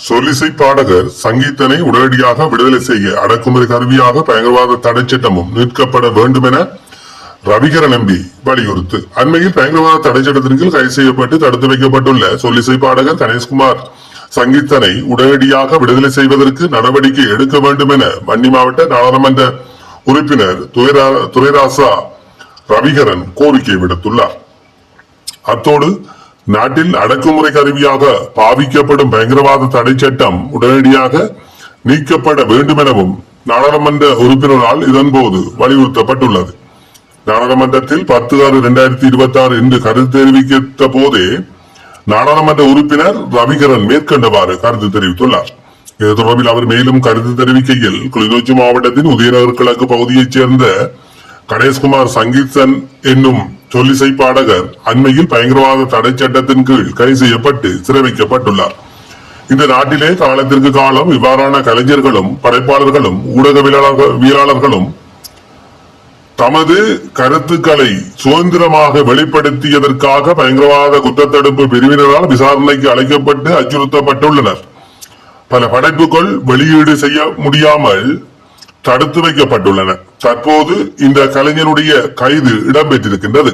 சொல்லிசை பாடகர் சங்கீதனை உடனடியாக விடுதலை செய்ய அடக்குமுறை கருவியாக பயங்கரவாத தடை சட்டமும் நீக்கப்பட வேண்டும் என ரவிகரன் எம்பி வலியுறுத்து. அண்மையில் பயங்கரவாத தடை சட்டத்தின் கீழ் கைது செய்யப்பட்டு தடுத்து வைக்கப்பட்டுள்ள சொல்லிசை பாடகர் கணேஷ்குமார் சங்கீதனை உடனடியாக விடுதலை செய்வதற்கு நடவடிக்கை எடுக்க வேண்டும் என வன்னி மாவட்ட நாடாளுமன்ற உறுப்பினர் துரைராசா ரவிகரன் கோரிக்கை விடுத்துள்ளார். அத்தோடு நாட்டில் அடக்குமுறை கருவியாக பாவிக்கப்படும் பயங்கரவாத தடை சட்டம் உடனடியாக நீக்கப்பட வேண்டும் எனவும் நாடாளுமன்ற உறுப்பினரால் இதன்போது வலியுறுத்தப்பட்டுள்ளது. நாடாளுமன்றத்தில் 10/6/2026 என்று கருத்து தெரிவித்த போதே நாடாளுமன்ற உறுப்பினர் ரவிகரன் மேற்கண்டவாறு கருத்து தெரிவித்துள்ளார். இது தொடர்பில் அவர் மேலும் கருத்து தெரிவிக்கையில், கிளிநொச்சி மாவட்டத்தின் உதயநகர் கிழக்கு பகுதியைச் சேர்ந்த கணேஷ்குமார் சங்கீதன் என்னும் சொல்லிசை பாடகர் அண்மையில் பயங்கரவாத தடை சட்டத்தின் கீழ் கைது செய்யப்பட்டு சிறை வைக்கப்பட்டுள்ளார். இந்த நாட்டிலே காலத்திற்கு காலம் இவ்வாறான கலைஞர்களும் படைப்பாளர்களும் ஊடகவியலாளர்களும் தமது கருத்துக்களை சுதந்திரமாக வெளிப்படுத்தியதற்காக பயங்கரவாத குற்றத்தடுப்பு பிரிவினரால் விசாரணைக்கு அழைக்கப்பட்டு அச்சுறுத்தப்பட்டுள்ளனர். பல படைப்புகள் வெளியீடு செய்ய முடியாமல் தடுத்து வைக்கப்பட்டுள்ளன. தற்போது இந்த கலைஞருடைய கைது இடம்பெற்றிருக்கின்றது.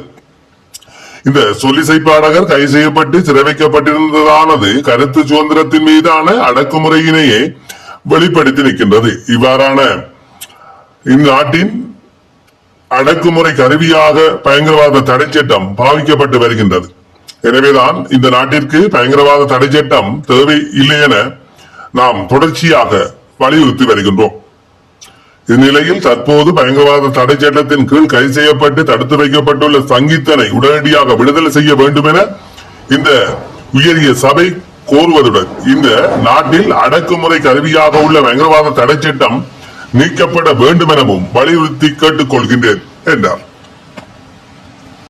இந்த சொல்லிசை பாடகர் கைது செய்யப்பட்டு சிறை வைக்கப்பட்டிருந்ததானது கருத்து சுதந்திரத்தின் மீதான அடக்குமுறையினையே வெளிப்படுத்தி நிற்கின்றது. இவ்வாறான இந்நாட்டின் அடக்குமுறை கருவியாக பயங்கரவாத தடை சட்டம் பாவிக்கப்பட்டு வருகின்றது. எனவேதான் இந்த நாட்டிற்கு பயங்கரவாத தடை சட்டம் தேவை இல்லை என நாம் தொடர்ச்சியாக வலியுறுத்தி வருகின்றோம். இந்நிலையில் தற்போது பயங்கரவாத தடை சட்டத்தின் கீழ் கைது செய்யப்பட்டு தடுத்து வைக்கப்பட்டுள்ள சங்கீதனை உடனடியாக விடுதலை செய்ய வேண்டும் என இந்த உயரிய சபை கோருவதுடன் இந்த நாட்டில் அடக்குமுறை கருவியாக உள்ள பயங்கரவாத தடை சட்டம் நீக்கப்பட வேண்டும் எனவும் வலியுறுத்தி கேட்டுக் கொள்கின்றேன் என்றார்.